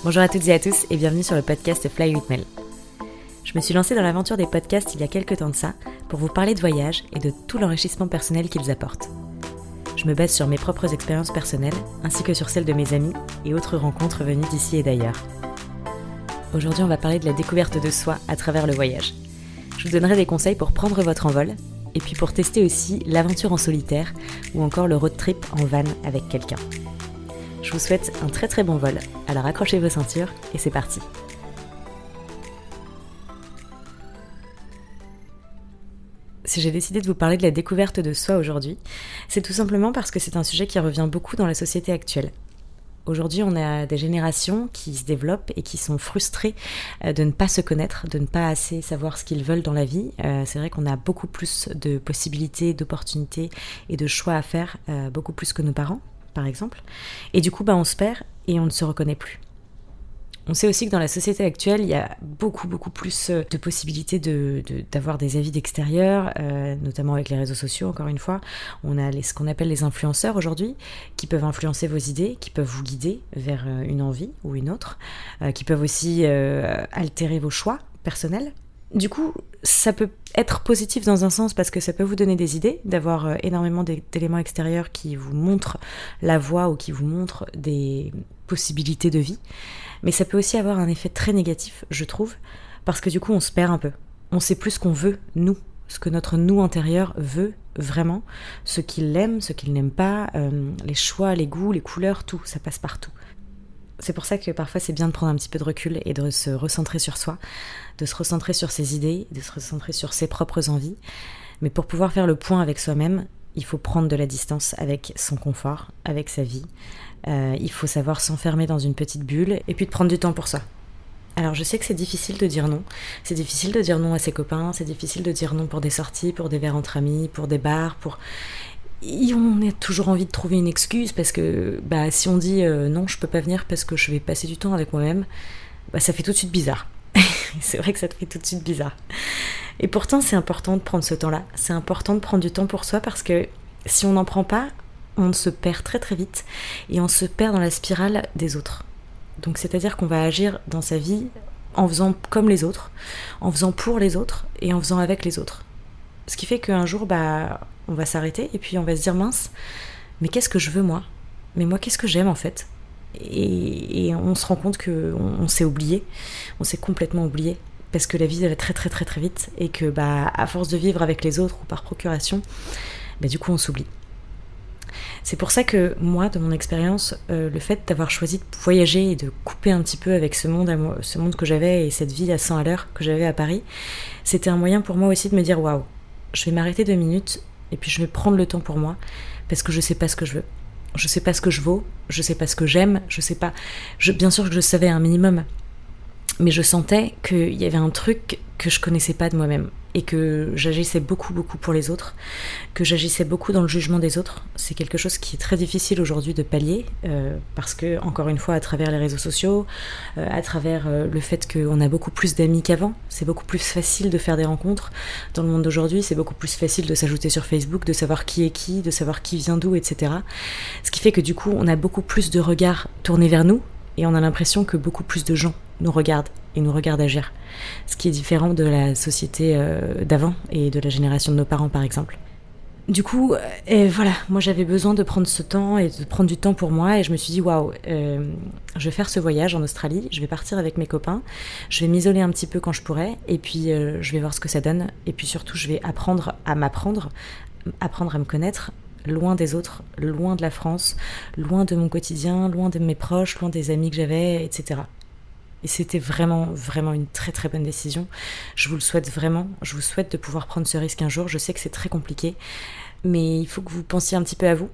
Bonjour à toutes et à tous et bienvenue sur le podcast Fly with Mel. Je me suis lancée dans l'aventure des podcasts il y a quelques temps de ça pour vous parler de voyage et de tout l'enrichissement personnel qu'ils apportent. Je me base sur mes propres expériences personnelles ainsi que sur celles de mes amis et autres rencontres venues d'ici et d'ailleurs. Aujourd'hui, on va parler de la découverte de soi à travers le voyage. Je vous donnerai des conseils pour prendre votre envol et puis pour tester aussi l'aventure en solitaire ou encore le road trip en van avec quelqu'un. Je vous souhaite un très très bon vol, alors accrochez vos ceintures et c'est parti. Si j'ai décidé de vous parler de la découverte de soi aujourd'hui, c'est tout simplement parce que c'est un sujet qui revient beaucoup dans la société actuelle. Aujourd'hui, on a des générations qui se développent et qui sont frustrées de ne pas se connaître, de ne pas assez savoir ce qu'ils veulent dans la vie. C'est vrai qu'on a beaucoup plus de possibilités, d'opportunités et de choix à faire, beaucoup plus que nos parents, par exemple. Et du coup, on se perd et on ne se reconnaît plus. On sait aussi que dans la société actuelle, il y a beaucoup plus de possibilités d'avoir des avis d'extérieur, notamment avec les réseaux sociaux, encore une fois. On a ce qu'on appelle les influenceurs aujourd'hui, qui peuvent influencer vos idées, qui peuvent vous guider vers une envie ou une autre, qui peuvent aussi altérer vos choix personnels. Du coup, ça peut être positif dans un sens parce que ça peut vous donner des idées, d'avoir énormément d'éléments extérieurs qui vous montrent la voie ou qui vous montrent des possibilités de vie. Mais ça peut aussi avoir un effet très négatif, je trouve, parce que du coup, on se perd un peu. On sait plus ce qu'on veut, nous, ce que notre nous intérieur veut vraiment, ce qu'il aime, ce qu'il n'aime pas, les choix, les goûts, les couleurs, tout, ça passe partout. C'est pour ça que parfois c'est bien de prendre un petit peu de recul et de se recentrer sur soi, de se recentrer sur ses idées, de se recentrer sur ses propres envies. Mais pour pouvoir faire le point avec soi-même, il faut prendre de la distance avec son confort, avec sa vie. Il faut savoir s'enfermer dans une petite bulle et puis de prendre du temps pour soi. Alors je sais que c'est difficile de dire non. C'est difficile de dire non à ses copains, c'est difficile de dire non pour des sorties, pour des verres entre amis, pour des bars, Et on a toujours envie de trouver une excuse parce que si on dit non, je peux pas venir parce que je vais passer du temps avec moi-même, ça fait tout de suite bizarre. C'est vrai que ça te fait tout de suite bizarre. Et pourtant, c'est important de prendre ce temps-là. C'est important de prendre du temps pour soi parce que si on n'en prend pas, on se perd très très vite et on se perd dans la spirale des autres. Donc c'est-à-dire qu'on va agir dans sa vie en faisant comme les autres, en faisant pour les autres et en faisant avec les autres. Ce qui fait qu'un jour, on va s'arrêter et puis on va se dire mince, mais qu'est-ce que je veux moi ? Mais moi, qu'est-ce que j'aime en fait ? Et on se rend compte qu'on s'est oublié, on s'est complètement oublié parce que la vie elle va très très très très vite et que à force de vivre avec les autres ou par procuration, du coup on s'oublie. C'est pour ça que moi, de mon expérience, le fait d'avoir choisi de voyager et de couper un petit peu avec ce monde que j'avais et cette vie à 100 à l'heure que j'avais à Paris, c'était un moyen pour moi aussi de me dire waouh, je vais m'arrêter 2 minutes et puis je vais prendre le temps pour moi parce que je sais pas ce que je veux. Je sais pas ce que je vaux, je sais pas ce que j'aime, je sais pas. Bien sûr que je savais un minimum, mais je sentais qu'il y avait un truc que je connaissais pas de moi-même et que j'agissais beaucoup pour les autres, que j'agissais beaucoup dans le jugement des autres. C'est quelque chose qui est très difficile aujourd'hui de pallier parce que, encore une fois, à travers les réseaux sociaux, à travers le fait qu'on a beaucoup plus d'amis qu'avant, c'est beaucoup plus facile de faire des rencontres. Dans le monde d'aujourd'hui, c'est beaucoup plus facile de s'ajouter sur Facebook, de savoir qui est qui, de savoir qui vient d'où, etc. Ce qui fait que du coup, on a beaucoup plus de regards tournés vers nous et on a l'impression que beaucoup plus de gens nous regardent et nous regardent agir. Ce qui est différent de la société d'avant et de la génération de nos parents, par exemple. Du coup, voilà, moi j'avais besoin de prendre ce temps et de prendre du temps pour moi et je me suis dit waouh, je vais faire ce voyage en Australie, je vais partir avec mes copains, je vais m'isoler un petit peu quand je pourrai et puis je vais voir ce que ça donne et puis surtout je vais apprendre à m'apprendre, apprendre à me connaître loin des autres, loin de la France, loin de mon quotidien, loin de mes proches, loin des amis que j'avais, etc. Et c'était vraiment une très très bonne décision. Je vous le souhaite vraiment. Je vous souhaite de pouvoir prendre ce risque un jour. Je sais que c'est très compliqué, mais il faut que vous pensiez un petit peu à vous.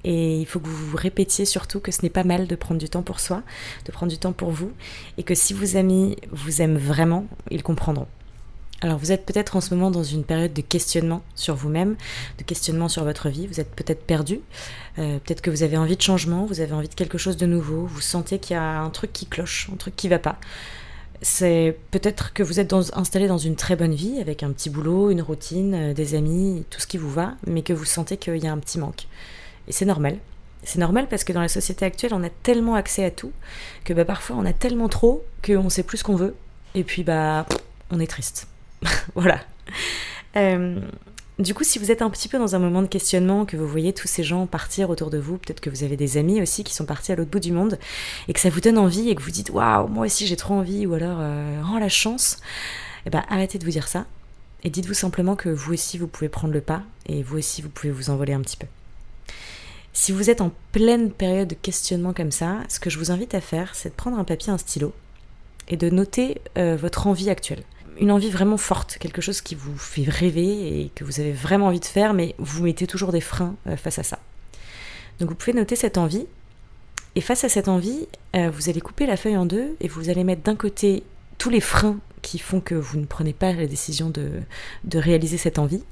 Et il faut que vous vous répétiez surtout que ce n'est pas mal de prendre du temps pour soi, de prendre du temps pour vous, et que si vos amis vous aiment vraiment, ils comprendront. Alors vous êtes peut-être en ce moment dans une période de questionnement sur vous-même, de questionnement sur votre vie, vous êtes peut-être perdu, peut-être que vous avez envie de changement, vous avez envie de quelque chose de nouveau, vous sentez qu'il y a un truc qui cloche, un truc qui va pas. C'est peut-être que vous êtes installé dans une très bonne vie, avec un petit boulot, une routine, des amis, tout ce qui vous va, mais que vous sentez qu'il y a un petit manque. Et c'est normal. C'est normal parce que dans la société actuelle, on a tellement accès à tout que parfois on a tellement trop qu'on sait plus ce qu'on veut. Et puis on est triste. Voilà. Du coup, si vous êtes un petit peu dans un moment de questionnement, que vous voyez tous ces gens partir autour de vous, peut-être que vous avez des amis aussi qui sont partis à l'autre bout du monde, et que ça vous donne envie et que vous dites waouh, moi aussi j'ai trop envie, ou alors la chance, arrêtez de vous dire ça et dites-vous simplement que vous aussi vous pouvez prendre le pas et vous aussi vous pouvez vous envoler un petit peu. Si vous êtes en pleine période de questionnement comme ça, ce que je vous invite à faire, c'est de prendre un papier, un stylo et de noter votre envie actuelle. Une envie vraiment forte, quelque chose qui vous fait rêver et que vous avez vraiment envie de faire, mais vous mettez toujours des freins face à ça. Donc vous pouvez noter cette envie, et face à cette envie, vous allez couper la feuille en deux et vous allez mettre d'un côté tous les freins qui font que vous ne prenez pas la décision de réaliser cette envie,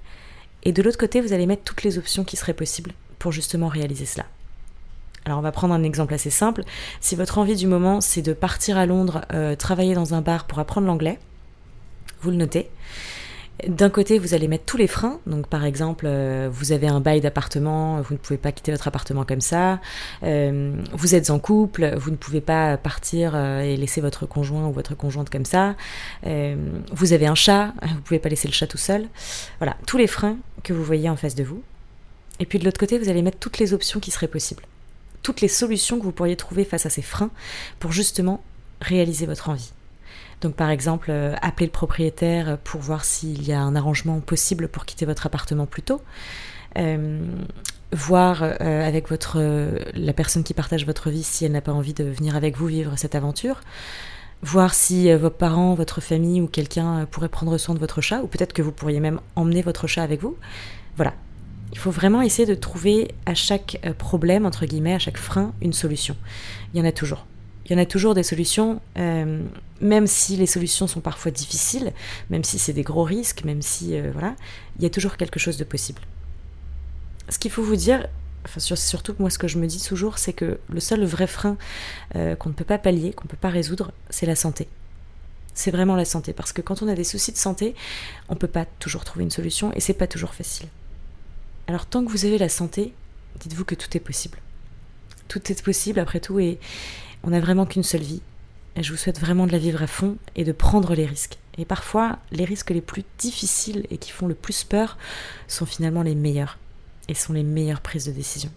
et de l'autre côté, vous allez mettre toutes les options qui seraient possibles pour justement réaliser cela. Alors on va prendre un exemple assez simple. Si votre envie du moment, c'est de partir à Londres, travailler dans un bar pour apprendre l'anglais, vous le notez. D'un côté, vous allez mettre tous les freins. Donc, par exemple, vous avez un bail d'appartement, vous ne pouvez pas quitter votre appartement comme ça. Vous êtes en couple, vous ne pouvez pas partir et laisser votre conjoint ou votre conjointe comme ça. Vous avez un chat, vous ne pouvez pas laisser le chat tout seul. Voilà, tous les freins que vous voyez en face de vous. Et puis de l'autre côté, vous allez mettre toutes les options qui seraient possibles. Toutes les solutions que vous pourriez trouver face à ces freins pour justement réaliser votre envie. Donc par exemple, appeler le propriétaire pour voir s'il y a un arrangement possible pour quitter votre appartement plus tôt. Voir avec la personne qui partage votre vie si elle n'a pas envie de venir avec vous vivre cette aventure. Voir si vos parents, votre famille ou quelqu'un pourrait prendre soin de votre chat, ou peut-être que vous pourriez même emmener votre chat avec vous. Voilà. Il faut vraiment essayer de trouver à chaque problème, entre guillemets, à chaque frein, une solution. Il y en a toujours. Il y en a toujours des solutions, même si les solutions sont parfois difficiles, même si c'est des gros risques, même si, il y a toujours quelque chose de possible. Ce qu'il faut vous dire, surtout moi ce que je me dis toujours, c'est que le seul vrai frein qu'on ne peut pas pallier, qu'on ne peut pas résoudre, c'est la santé. C'est vraiment la santé, parce que quand on a des soucis de santé, on ne peut pas toujours trouver une solution et c'est pas toujours facile. Alors tant que vous avez la santé, dites-vous que tout est possible. Tout est possible après tout et on n'a vraiment qu'une seule vie. Et je vous souhaite vraiment de la vivre à fond et de prendre les risques. Et parfois, les risques les plus difficiles et qui font le plus peur sont finalement les meilleurs. Et sont les meilleures prises de décision.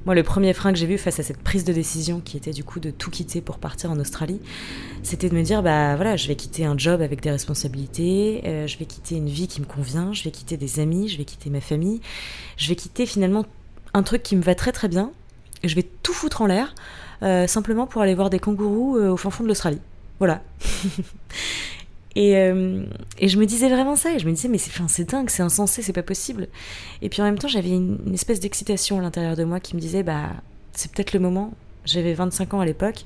Moi, le premier frein que j'ai vu face à cette prise de décision, qui était du coup de tout quitter pour partir en Australie, c'était de me dire, je vais quitter un job avec des responsabilités, je vais quitter une vie qui me convient, je vais quitter des amis, je vais quitter ma famille, je vais quitter finalement un truc qui me va très très bien, et je vais tout foutre en l'air, simplement pour aller voir des kangourous au fin fond de l'Australie. Voilà. Et je me disais vraiment ça, et je me disais mais c'est dingue, c'est insensé, c'est pas possible. Et puis en même temps j'avais une espèce d'excitation à l'intérieur de moi qui me disait c'est peut-être le moment. J'avais 25 ans à l'époque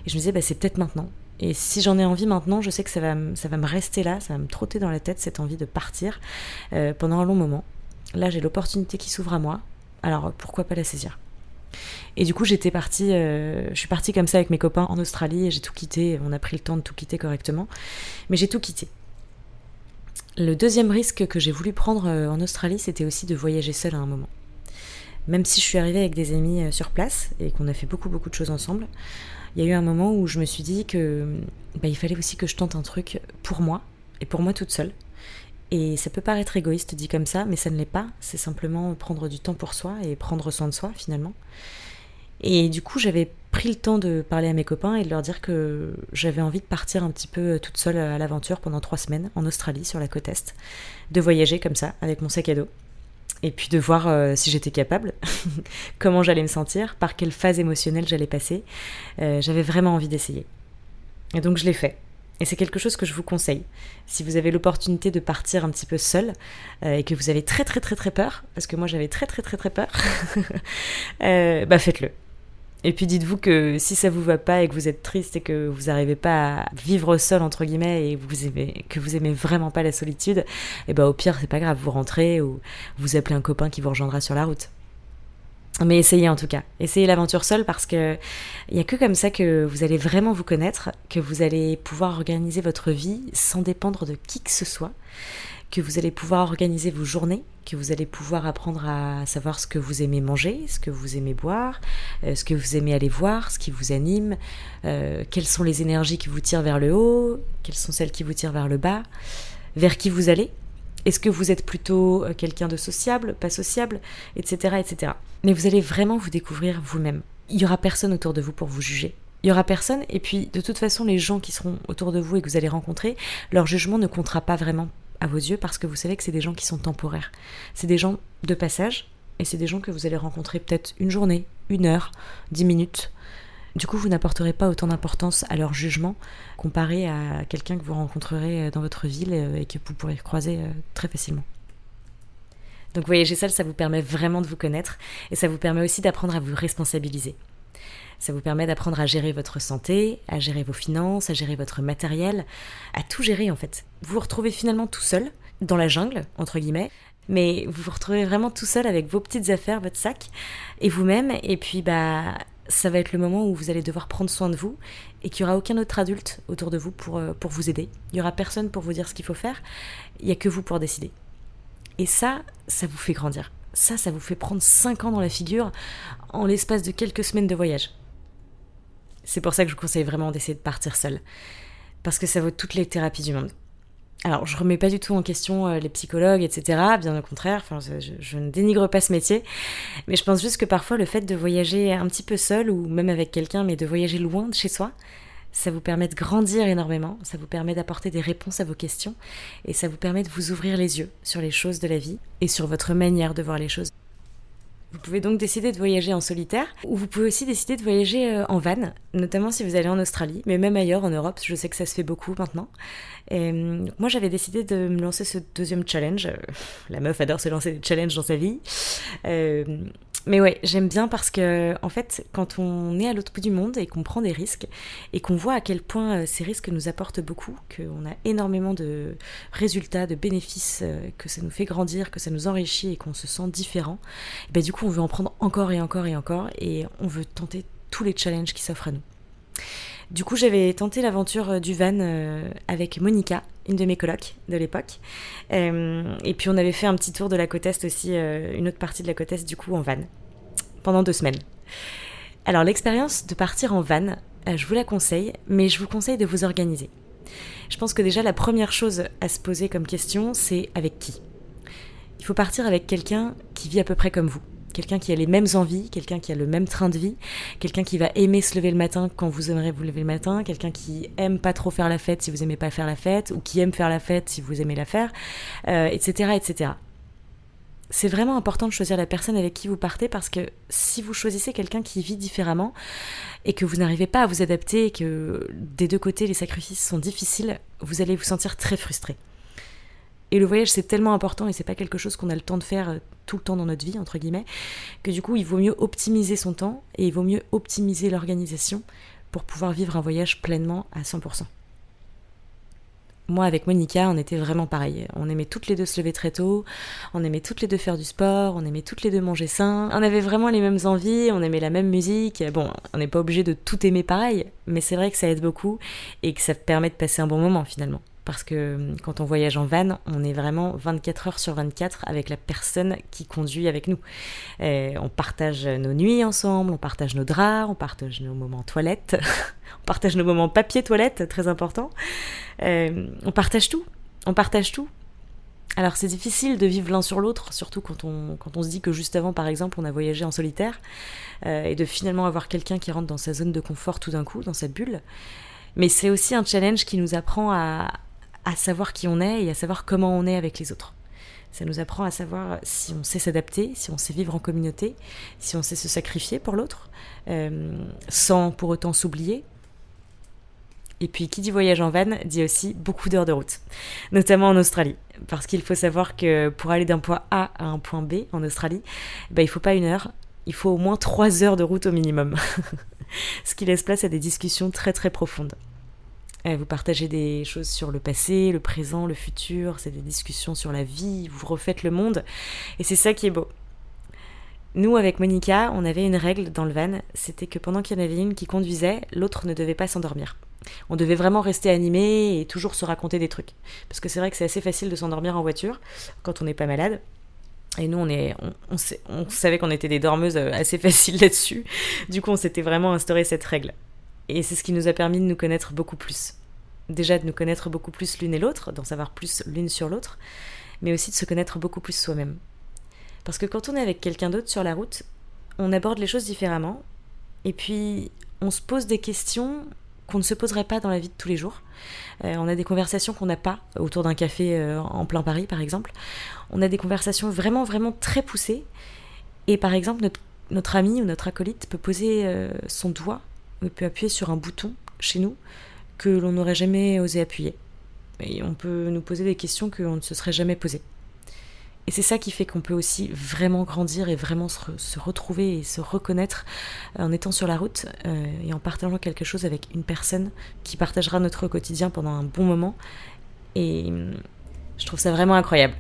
et je me disais c'est peut-être maintenant. Et si j'en ai envie maintenant, je sais que ça va me rester là, ça va me trotter dans la tête cette envie de partir pendant un long moment. Là j'ai l'opportunité qui s'ouvre à moi, alors pourquoi pas la saisir. Et du coup je suis partie comme ça avec mes copains en Australie et j'ai tout quitté, on a pris le temps de tout quitter correctement, mais j'ai tout quitté. Le deuxième risque que j'ai voulu prendre en Australie, c'était aussi de voyager seule à un moment. Même si je suis arrivée avec des amis sur place et qu'on a fait beaucoup de choses ensemble, il y a eu un moment où je me suis dit que il fallait aussi que je tente un truc pour moi, et pour moi toute seule. Et ça peut paraître égoïste dit comme ça, mais ça ne l'est pas. C'est simplement prendre du temps pour soi et prendre soin de soi finalement. Et du coup, j'avais pris le temps de parler à mes copains et de leur dire que j'avais envie de partir un petit peu toute seule à l'aventure pendant 3 semaines en Australie, sur la côte Est. De voyager comme ça, avec mon sac à dos. Et puis de voir si j'étais capable, comment j'allais me sentir, par quelle phase émotionnelle j'allais passer. J'avais vraiment envie d'essayer. Et donc je l'ai fait. Et c'est quelque chose que je vous conseille. Si vous avez l'opportunité de partir un petit peu seul et que vous avez très peur, parce que moi j'avais très peur, faites-le. Et puis dites-vous que si ça vous va pas et que vous êtes triste et que vous n'arrivez pas à vivre seul entre guillemets et que vous aimez vraiment pas la solitude, au pire c'est pas grave, vous rentrez ou vous appelez un copain qui vous rejoindra sur la route. Mais essayez en tout cas, essayez l'aventure seule parce que il n'y a que comme ça que vous allez vraiment vous connaître, que vous allez pouvoir organiser votre vie sans dépendre de qui que ce soit, que vous allez pouvoir organiser vos journées, que vous allez pouvoir apprendre à savoir ce que vous aimez manger, ce que vous aimez boire, ce que vous aimez aller voir, ce qui vous anime, quelles sont les énergies qui vous tirent vers le haut, quelles sont celles qui vous tirent vers le bas, vers qui vous allez. Est-ce que vous êtes plutôt quelqu'un de sociable, pas sociable, etc., etc. Mais vous allez vraiment vous découvrir vous-même. Il n'y aura personne autour de vous pour vous juger. Il n'y aura personne, et puis de toute façon, les gens qui seront autour de vous et que vous allez rencontrer, leur jugement ne comptera pas vraiment à vos yeux parce que vous savez que c'est des gens qui sont temporaires. C'est des gens de passage, et c'est des gens que vous allez rencontrer peut-être une journée, 1 heure, 10 minutes. Du coup, vous n'apporterez pas autant d'importance à leur jugement comparé à quelqu'un que vous rencontrerez dans votre ville et que vous pourrez croiser très facilement. Donc voyager seul, ça vous permet vraiment de vous connaître et ça vous permet aussi d'apprendre à vous responsabiliser. Ça vous permet d'apprendre à gérer votre santé, à gérer vos finances, à gérer votre matériel, à tout gérer en fait. Vous vous retrouvez finalement tout seul, dans la jungle, entre guillemets, mais vous vous retrouvez vraiment tout seul avec vos petites affaires, votre sac, et vous-même, et puis ça va être le moment où vous allez devoir prendre soin de vous et qu'il n'y aura aucun autre adulte autour de vous pour vous aider. Il n'y aura personne pour vous dire ce qu'il faut faire, il n'y a que vous pour décider. Et ça vous fait grandir. Ça vous fait prendre 5 ans dans la figure en l'espace de quelques semaines de voyage. C'est pour ça que je vous conseille vraiment d'essayer de partir seul. Parce que ça vaut toutes les thérapies du monde. Alors, je remets pas du tout en question les psychologues, etc. Bien au contraire, je ne dénigre pas ce métier. Mais je pense juste que parfois, le fait de voyager un petit peu seul, ou même avec quelqu'un, mais de voyager loin de chez soi, ça vous permet de grandir énormément, ça vous permet d'apporter des réponses à vos questions, et ça vous permet de vous ouvrir les yeux sur les choses de la vie, et sur votre manière de voir les choses. Vous pouvez donc décider de voyager en solitaire, ou vous pouvez aussi décider de voyager en van, notamment si vous allez en Australie, mais même ailleurs en Europe, je sais que ça se fait beaucoup maintenant. Et moi j'avais décidé de me lancer ce 2e challenge. La meuf adore se lancer des challenges dans sa vie. Mais ouais, j'aime bien parce que, en fait, quand on est à l'autre bout du monde et qu'on prend des risques, et qu'on voit à quel point ces risques nous apportent beaucoup, qu'on a énormément de résultats, de bénéfices, que ça nous fait grandir, que ça nous enrichit et qu'on se sent différent, et du coup on veut en prendre encore et encore et encore, et on veut tenter tous les challenges qui s'offrent à nous. Du coup, j'avais tenté l'aventure du van avec Monica, une de mes colocs de l'époque. Et puis, on avait fait un petit tour de la côte Est aussi, une autre partie de la côte Est, du coup, en van, pendant 2 semaines. Alors, l'expérience de partir en van, je vous la conseille, mais je vous conseille de vous organiser. Je pense que déjà, la première chose à se poser comme question, c'est avec qui ? Il faut partir avec quelqu'un qui vit à peu près comme vous. Quelqu'un qui a les mêmes envies, quelqu'un qui a le même train de vie, quelqu'un qui va aimer se lever le matin quand vous aimerez vous lever le matin, quelqu'un qui aime pas trop faire la fête si vous aimez pas faire la fête, ou qui aime faire la fête si vous aimez la faire, etc., etc. C'est vraiment important de choisir la personne avec qui vous partez parce que si vous choisissez quelqu'un qui vit différemment et que vous n'arrivez pas à vous adapter et que des 2 côtés les sacrifices sont difficiles, vous allez vous sentir très frustré. Et le voyage, c'est tellement important et c'est pas quelque chose qu'on a le temps de faire tout le temps dans notre vie, entre guillemets, que du coup, il vaut mieux optimiser son temps et il vaut mieux optimiser l'organisation pour pouvoir vivre un voyage pleinement à 100%. Moi, avec Monica, on était vraiment pareil. On aimait toutes les 2 se lever très tôt, on aimait toutes les 2 faire du sport, on aimait toutes les 2 manger sain, on avait vraiment les mêmes envies, on aimait la même musique. Bon, on n'est pas obligé de tout aimer pareil, mais c'est vrai que ça aide beaucoup et que ça permet de passer un bon moment finalement. Parce que quand on voyage en van, on est vraiment 24 heures sur 24 avec la personne qui conduit avec nous. On partage nos nuits ensemble, on partage nos draps, on partage nos moments toilettes, on partage nos moments papier toilette, très important. On partage tout. Alors c'est difficile de vivre l'un sur l'autre, surtout quand on se dit que juste avant, par exemple, on a voyagé en solitaire, et de finalement avoir quelqu'un qui rentre dans sa zone de confort tout d'un coup, dans sa bulle. Mais c'est aussi un challenge qui nous apprend à savoir qui on est et à savoir comment on est avec les autres. Ça nous apprend à savoir si on sait s'adapter, si on sait vivre en communauté, si on sait se sacrifier pour l'autre, sans pour autant s'oublier. Et puis, qui dit voyage en van, dit aussi beaucoup d'heures de route, notamment en Australie. Parce qu'il faut savoir que pour aller d'un point A à un point B en Australie, il ne faut pas 1 heure, il faut au moins 3 heures de route au minimum. Ce qui laisse place à des discussions très très profondes. Vous partagez des choses sur le passé, le présent, le futur, c'est des discussions sur la vie, vous refaites le monde, et c'est ça qui est beau. Nous, avec Monica, on avait une règle dans le van, c'était que pendant qu'il y en avait une qui conduisait, l'autre ne devait pas s'endormir. On devait vraiment rester animé et toujours se raconter des trucs. Parce que c'est vrai que c'est assez facile de s'endormir en voiture quand on n'est pas malade. Et nous, on savait qu'on était des dormeuses assez faciles là-dessus. Du coup, on s'était vraiment instauré cette règle. Et c'est ce qui nous a permis de nous connaître beaucoup plus. Déjà de nous connaître beaucoup plus l'une et l'autre, d'en savoir plus l'une sur l'autre, mais aussi de se connaître beaucoup plus soi-même. Parce que quand on est avec quelqu'un d'autre sur la route, on aborde les choses différemment, et puis on se pose des questions qu'on ne se poserait pas dans la vie de tous les jours. On a des conversations qu'on n'a pas autour d'un café en plein Paris, par exemple. On a des conversations vraiment, vraiment très poussées. Et par exemple, notre ami ou notre acolyte peut poser son doigt, peut appuyer sur un bouton chez nous que l'on n'aurait jamais osé appuyer. Et on peut nous poser des questions qu'on ne se serait jamais posées. Et c'est ça qui fait qu'on peut aussi vraiment grandir et vraiment se retrouver et se reconnaître en étant sur la route et en partageant quelque chose avec une personne qui partagera notre quotidien pendant un bon moment. Et je trouve ça vraiment incroyable.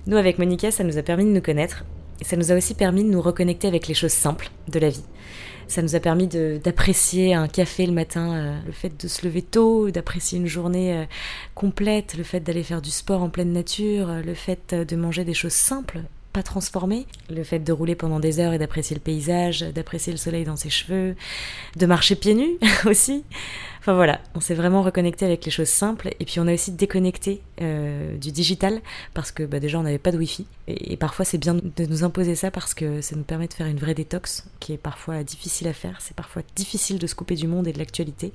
Nous, avec Monica, ça nous a permis de nous connaître et ça nous a aussi permis de nous reconnecter avec les choses simples de la vie. Ça nous a permis d'apprécier un café le matin, le fait de se lever tôt, d'apprécier une journée complète, le fait d'aller faire du sport en pleine nature, le fait de manger des choses simples, pas transformées, le fait de rouler pendant des heures et d'apprécier le paysage, d'apprécier le soleil dans ses cheveux, de marcher pieds nus aussi. Enfin voilà, on s'est vraiment reconnecté avec les choses simples et puis on a aussi déconnecté du digital parce que déjà on n'avait pas de wifi et parfois c'est bien de nous imposer ça parce que ça nous permet de faire une vraie détox qui est parfois difficile à faire, c'est parfois difficile de se couper du monde et de l'actualité,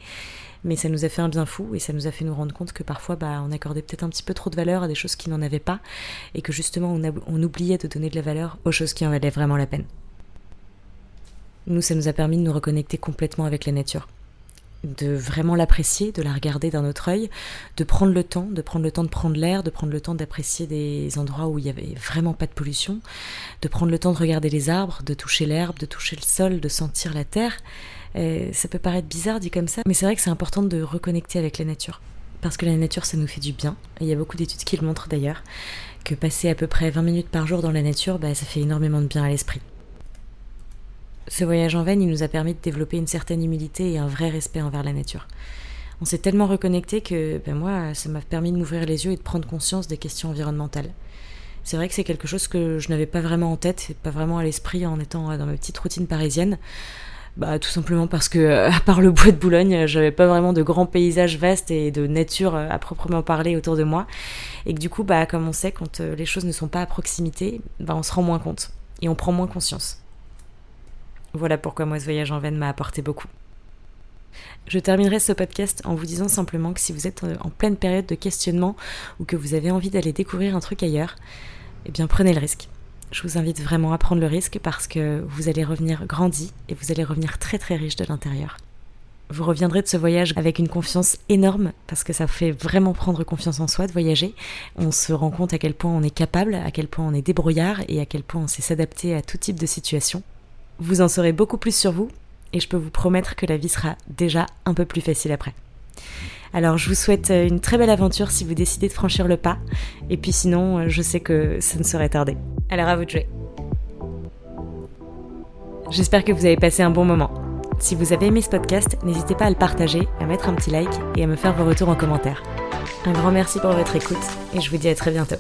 mais ça nous a fait un bien fou et ça nous a fait nous rendre compte que parfois on accordait peut-être un petit peu trop de valeur à des choses qui n'en avaient pas et que justement on oubliait de donner de la valeur aux choses qui en valaient vraiment la peine. Nous, ça nous a permis de nous reconnecter complètement avec la nature, de vraiment l'apprécier, de la regarder d'un autre œil, de prendre le temps de prendre l'air, de prendre le temps d'apprécier des endroits où il n'y avait vraiment pas de pollution, de prendre le temps de regarder les arbres, de toucher l'herbe, de toucher le sol, de sentir la terre. Ça peut paraître bizarre dit comme ça, mais c'est vrai que c'est important de reconnecter avec la nature. Parce que la nature, ça nous fait du bien. Et il y a beaucoup d'études qui le montrent d'ailleurs, que passer à peu près 20 minutes par jour dans la nature, ça fait énormément de bien à l'esprit. Ce voyage en van, il nous a permis de développer une certaine humilité et un vrai respect envers la nature. On s'est tellement reconnecté que moi, ça m'a permis de m'ouvrir les yeux et de prendre conscience des questions environnementales. C'est vrai que c'est quelque chose que je n'avais pas vraiment en tête, pas vraiment à l'esprit en étant dans ma petite routine parisienne. Tout simplement parce que, à part le bois de Boulogne, j'avais pas vraiment de grands paysages vastes et de nature à proprement parler autour de moi. Et que du coup, comme on sait, quand les choses ne sont pas à proximité, on se rend moins compte et on prend moins conscience. Voilà pourquoi moi ce voyage en van m'a apporté beaucoup. Je terminerai ce podcast en vous disant simplement que si vous êtes en pleine période de questionnement ou que vous avez envie d'aller découvrir un truc ailleurs, prenez le risque. Je vous invite vraiment à prendre le risque parce que vous allez revenir grandi et vous allez revenir très très riche de l'intérieur. Vous reviendrez de ce voyage avec une confiance énorme parce que ça fait vraiment prendre confiance en soi de voyager. On se rend compte à quel point on est capable, à quel point on est débrouillard et à quel point on sait s'adapter à tout type de situation. Vous en saurez beaucoup plus sur vous et je peux vous promettre que la vie sera déjà un peu plus facile après. Alors je vous souhaite une très belle aventure si vous décidez de franchir le pas et puis sinon je sais que ça ne saurait tarder. Alors à vous de jouer. J'espère que vous avez passé un bon moment. Si vous avez aimé ce podcast, n'hésitez pas à le partager, à mettre un petit like et à me faire vos retours en commentaire. Un grand merci pour votre écoute et je vous dis à très bientôt.